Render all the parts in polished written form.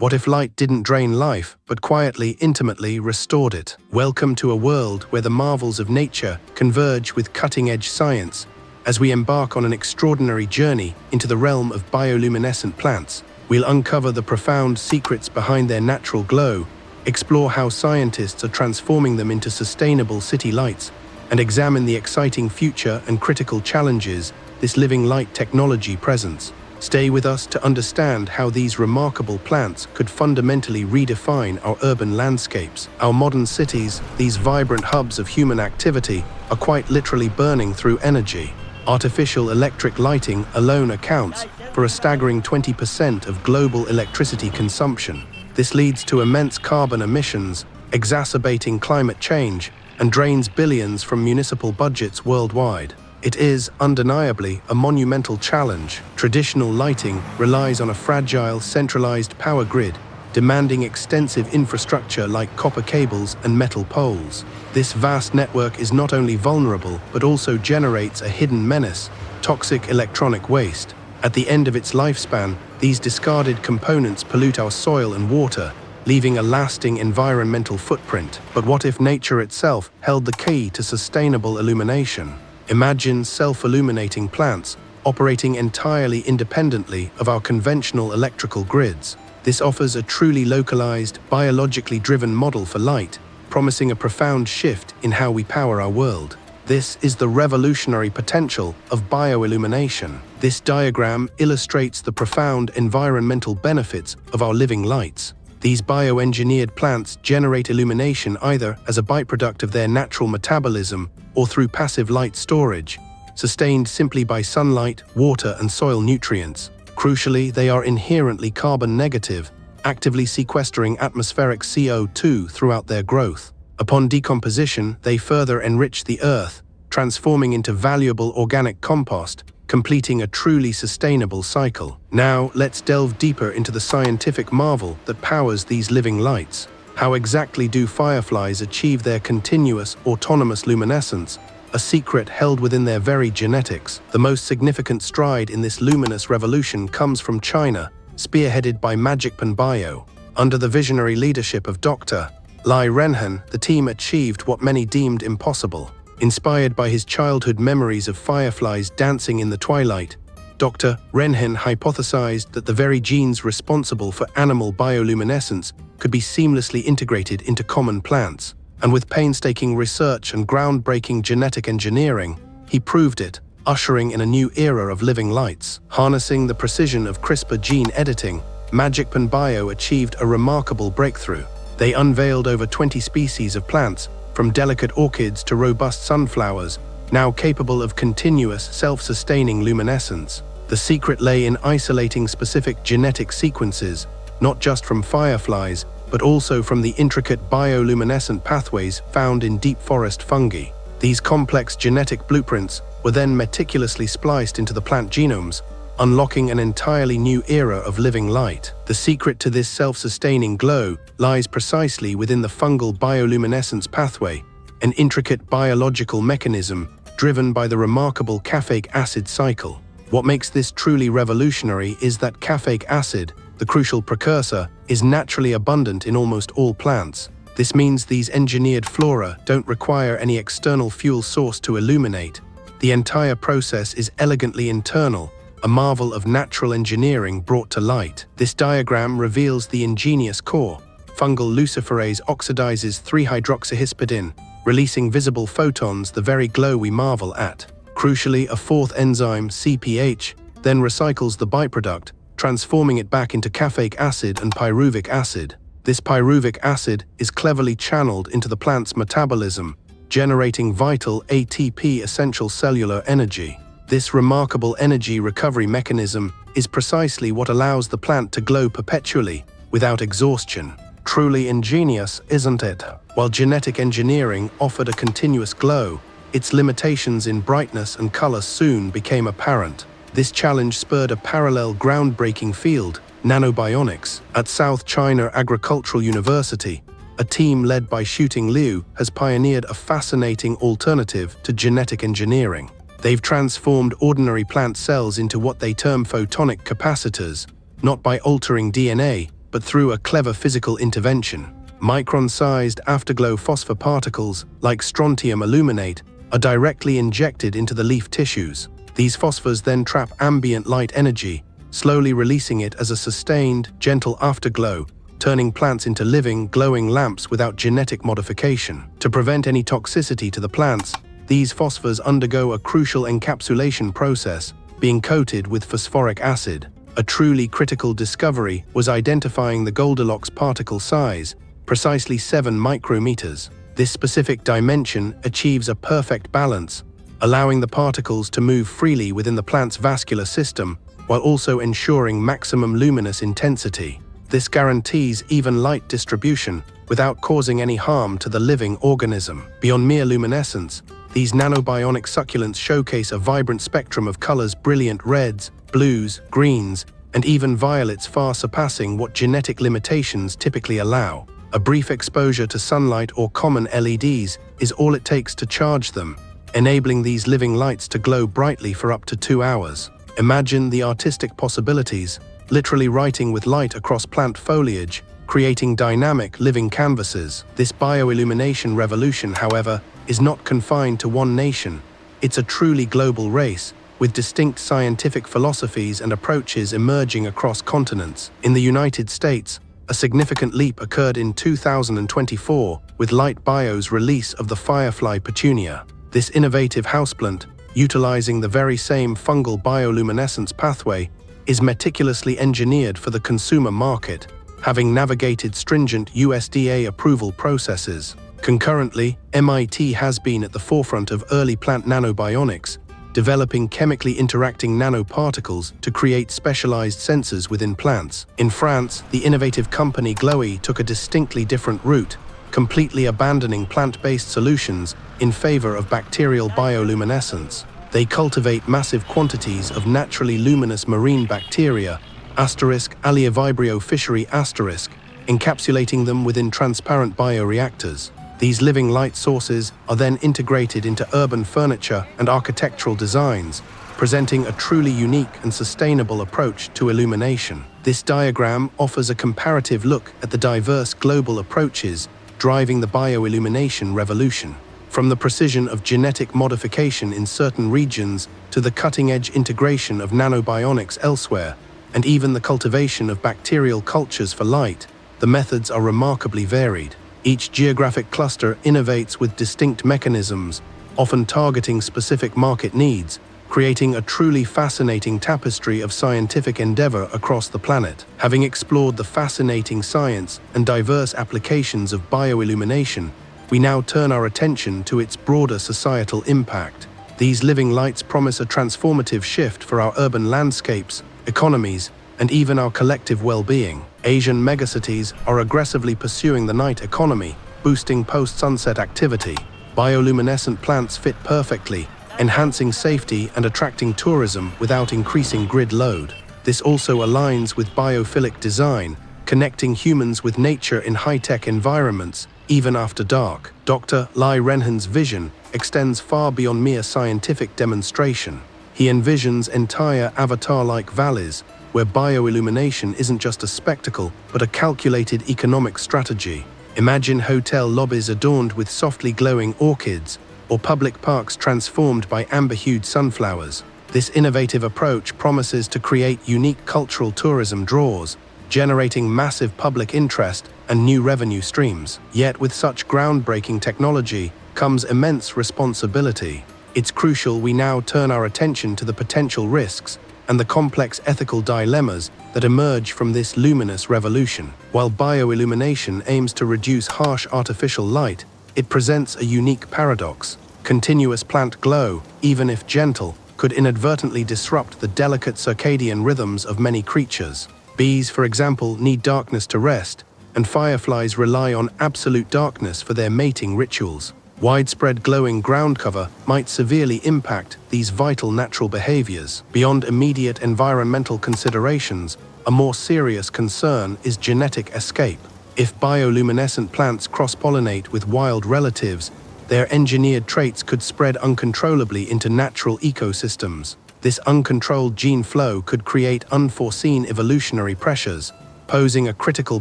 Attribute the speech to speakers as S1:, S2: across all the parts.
S1: What if light didn't drain life, but quietly, intimately restored it? Welcome to a world where the marvels of nature converge with cutting-edge science. As we embark on an extraordinary journey into the realm of bioluminescent plants, we'll uncover the profound secrets behind their natural glow, explore how scientists are transforming them into sustainable city lights, and examine the exciting future and critical challenges this living light technology presents. Stay with us to understand how these remarkable plants could fundamentally redefine our urban landscapes. Our modern cities, these vibrant hubs of human activity, are quite literally burning through energy. Artificial electric lighting alone accounts for a staggering 20% of global electricity consumption. This leads to immense carbon emissions, exacerbating climate change, and drains billions from municipal budgets worldwide. It is, undeniably, a monumental challenge. Traditional lighting relies on a fragile, centralized power grid, demanding extensive infrastructure like copper cables and metal poles. This vast network is not only vulnerable, but also generates a hidden menace: toxic electronic waste. At the end of its lifespan, these discarded components pollute our soil and water, leaving a lasting environmental footprint. But what if nature itself held the key to sustainable illumination? Imagine self-illuminating plants operating entirely independently of our conventional electrical grids. This offers a truly localized, biologically driven model for light, promising a profound shift in how we power our world. This is the revolutionary potential of bioillumination. This diagram illustrates the profound environmental benefits of our living lights. These bioengineered plants generate illumination either as a byproduct of their natural metabolism or through passive light storage, sustained simply by sunlight, water, and soil nutrients. Crucially, they are inherently carbon negative, actively sequestering atmospheric CO2 throughout their growth. Upon decomposition, they further enrich the earth, transforming into valuable organic compost, completing a truly sustainable cycle. Now, let's delve deeper into the scientific marvel that powers these living lights. How exactly do fireflies achieve their continuous, autonomous luminescence, a secret held within their very genetics? The most significant stride in this luminous revolution comes from China, spearheaded by Magicpan Bio. Under the visionary leadership of Dr. Li Renhen, the team achieved what many deemed impossible. Inspired by his childhood memories of fireflies dancing in the twilight, Dr. Renhen hypothesized that the very genes responsible for animal bioluminescence could be seamlessly integrated into common plants. And with painstaking research and groundbreaking genetic engineering, he proved it, ushering in a new era of living lights. Harnessing the precision of CRISPR gene editing, Magicpan Bio achieved a remarkable breakthrough. They unveiled over 20 species of plants, from delicate orchids to robust sunflowers, now capable of continuous, self-sustaining luminescence. The secret lay in isolating specific genetic sequences, not just from fireflies, but also from the intricate bioluminescent pathways found in deep forest fungi. These complex genetic blueprints were then meticulously spliced into the plant genomes, unlocking an entirely new era of living light. The secret to this self-sustaining glow lies precisely within the fungal bioluminescence pathway, an intricate biological mechanism driven by the remarkable caffeic acid cycle. What makes this truly revolutionary is that caffeic acid, the crucial precursor, is naturally abundant in almost all plants. This means these engineered flora don't require any external fuel source to illuminate. The entire process is elegantly internal, a marvel of natural engineering brought to light. This diagram reveals the ingenious core. Fungal luciferase oxidizes 3-hydroxyhispidine, releasing visible photons, the very glow we marvel at. Crucially, a fourth enzyme, CPH, then recycles the byproduct, transforming it back into caffeic acid and pyruvic acid. This pyruvic acid is cleverly channeled into the plant's metabolism, generating vital ATP, essential cellular energy. This remarkable energy recovery mechanism is precisely what allows the plant to glow perpetually, without exhaustion. Truly ingenious, isn't it? While genetic engineering offered a continuous glow, its limitations in brightness and color soon became apparent. This challenge spurred a parallel groundbreaking field, nanobionics. At South China Agricultural University, a team led by Xuting Liu has pioneered a fascinating alternative to genetic engineering. They've transformed ordinary plant cells into what they term photonic capacitors, not by altering DNA, but through a clever physical intervention. Micron-sized afterglow phosphor particles, like strontium aluminate, are directly injected into the leaf tissues. These phosphors then trap ambient light energy, slowly releasing it as a sustained, gentle afterglow, turning plants into living, glowing lamps without genetic modification. To prevent any toxicity to the plants, these phosphors undergo a crucial encapsulation process, being coated with phosphoric acid. A truly critical discovery was identifying the Goldilocks particle size, precisely 7 micrometers. This specific dimension achieves a perfect balance, allowing the particles to move freely within the plant's vascular system, while also ensuring maximum luminous intensity. This guarantees even light distribution without causing any harm to the living organism. Beyond mere luminescence, these nanobionic succulents showcase a vibrant spectrum of colors: brilliant reds, blues, greens, and even violets, far surpassing what genetic limitations typically allow. A brief exposure to sunlight or common LEDs is all it takes to charge them, enabling these living lights to glow brightly for up to 2 hours. Imagine the artistic possibilities, literally writing with light across plant foliage, creating dynamic, living canvases. This bioillumination revolution, however, is not confined to one nation. It's a truly global race, with distinct scientific philosophies and approaches emerging across continents. In the United States, a significant leap occurred in 2024 with Light Bio's release of the Firefly petunia. This innovative houseplant, utilizing the very same fungal bioluminescence pathway, is meticulously engineered for the consumer market, having navigated stringent USDA approval processes. Concurrently, MIT has been at the forefront of early plant nanobionics, developing chemically interacting nanoparticles to create specialized sensors within plants. In France, the innovative company Glowy took a distinctly different route, completely abandoning plant-based solutions in favor of bacterial bioluminescence. They cultivate massive quantities of naturally luminous marine bacteria, *Alliivibrio fishery*, encapsulating them within transparent bioreactors. These living light sources are then integrated into urban furniture and architectural designs, presenting a truly unique and sustainable approach to illumination. This diagram offers a comparative look at the diverse global approaches driving the bioillumination revolution. From the precision of genetic modification in certain regions to the cutting-edge integration of nanobionics elsewhere, and even the cultivation of bacterial cultures for light, the methods are remarkably varied. Each geographic cluster innovates with distinct mechanisms, often targeting specific market needs, creating a truly fascinating tapestry of scientific endeavor across the planet. Having explored the fascinating science and diverse applications of bioillumination, we now turn our attention to its broader societal impact. These living lights promise a transformative shift for our urban landscapes, economies, and even our collective well-being. Asian megacities are aggressively pursuing the night economy, boosting post-sunset activity. Bioluminescent plants fit perfectly, enhancing safety and attracting tourism without increasing grid load. This also aligns with biophilic design, connecting humans with nature in high-tech environments, even after dark. Dr. Lai Renhan's vision extends far beyond mere scientific demonstration. He envisions entire avatar-like valleys, where bioillumination isn't just a spectacle, but a calculated economic strategy. Imagine hotel lobbies adorned with softly glowing orchids, or public parks transformed by amber-hued sunflowers. This innovative approach promises to create unique cultural tourism draws, generating massive public interest and new revenue streams. Yet with such groundbreaking technology comes immense responsibility. It's crucial we now turn our attention to the potential risks and the complex ethical dilemmas that emerge from this luminous revolution. While bioillumination aims to reduce harsh artificial light, it presents a unique paradox. Continuous plant glow, even if gentle, could inadvertently disrupt the delicate circadian rhythms of many creatures. Bees, for example, need darkness to rest, and fireflies rely on absolute darkness for their mating rituals. Widespread glowing ground cover might severely impact these vital natural behaviors. Beyond immediate environmental considerations, a more serious concern is genetic escape. If bioluminescent plants cross-pollinate with wild relatives, their engineered traits could spread uncontrollably into natural ecosystems. This uncontrolled gene flow could create unforeseen evolutionary pressures, posing a critical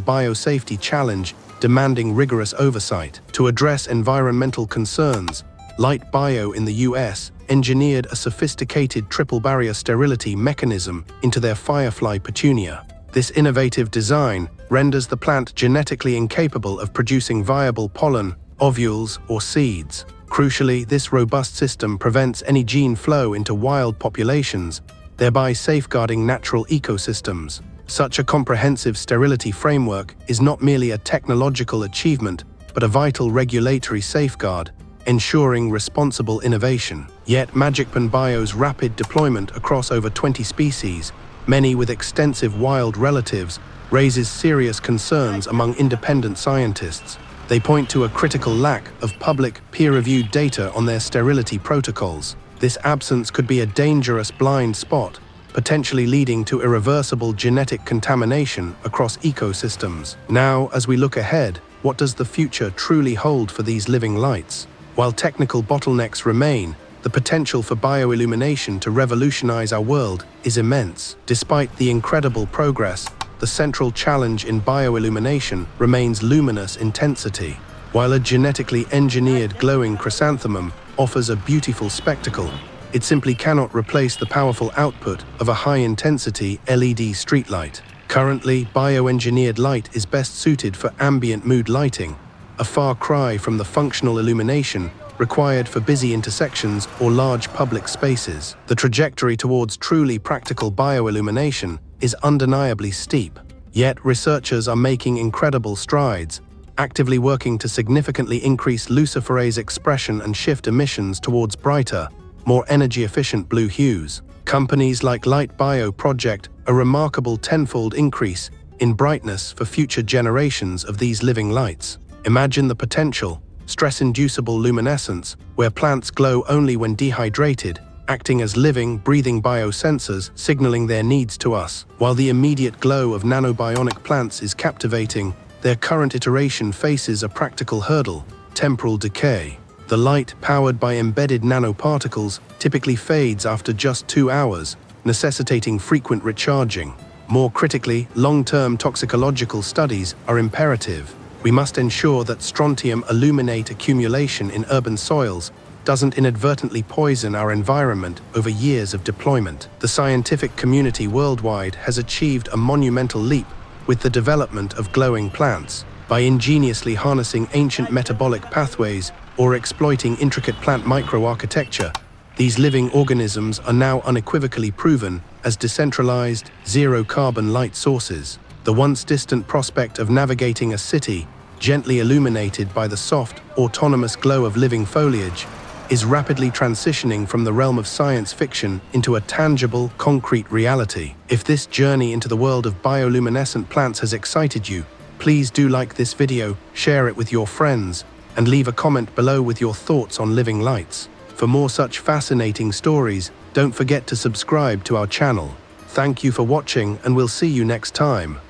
S1: biosafety challenge demanding rigorous oversight. To address environmental concerns, Light Bio in the US engineered a sophisticated triple-barrier sterility mechanism into their firefly petunia. This innovative design renders the plant genetically incapable of producing viable pollen, ovules, or seeds. Crucially, this robust system prevents any gene flow into wild populations, thereby safeguarding natural ecosystems. Such a comprehensive sterility framework is not merely a technological achievement, but a vital regulatory safeguard, ensuring responsible innovation. Yet Magicpen Bio's rapid deployment across over 20 species, many with extensive wild relatives, raises serious concerns among independent scientists. They point to a critical lack of public, peer-reviewed data on their sterility protocols. This absence could be a dangerous blind spot, potentially leading to irreversible genetic contamination across ecosystems. Now, as we look ahead, what does the future truly hold for these living lights? While technical bottlenecks remain, the potential for bioillumination to revolutionize our world is immense. Despite the incredible progress, the central challenge in bioillumination remains luminous intensity. While a genetically engineered glowing chrysanthemum offers a beautiful spectacle, it simply cannot replace the powerful output of a high-intensity LED streetlight. Currently, bioengineered light is best suited for ambient mood lighting, a far cry from the functional illumination required for busy intersections or large public spaces. The trajectory towards truly practical bioillumination is undeniably steep. Yet researchers are making incredible strides, actively working to significantly increase luciferase expression and shift emissions towards brighter, more energy-efficient blue hues. Companies like Light Bio project a remarkable tenfold increase in brightness for future generations of these living lights. Imagine the potential: stress-inducible luminescence, where plants glow only when dehydrated, acting as living, breathing biosensors, signaling their needs to us. While the immediate glow of nanobionic plants is captivating, their current iteration faces a practical hurdle: temporal decay. The light, powered by embedded nanoparticles, typically fades after just 2 hours, necessitating frequent recharging. More critically, long-term toxicological studies are imperative. We must ensure that strontium illuminate accumulation in urban soils doesn't inadvertently poison our environment over years of deployment. The scientific community worldwide has achieved a monumental leap with the development of glowing plants. By ingeniously harnessing ancient metabolic pathways or exploiting intricate plant microarchitecture, these living organisms are now unequivocally proven as decentralized, zero-carbon light sources. The once distant prospect of navigating a city, gently illuminated by the soft, autonomous glow of living foliage, is rapidly transitioning from the realm of science fiction into a tangible, concrete reality. If this journey into the world of bioluminescent plants has excited you, please do like this video, share it with your friends, and leave a comment below with your thoughts on living lights. For more such fascinating stories, don't forget to subscribe to our channel. Thank you for watching, and we'll see you next time.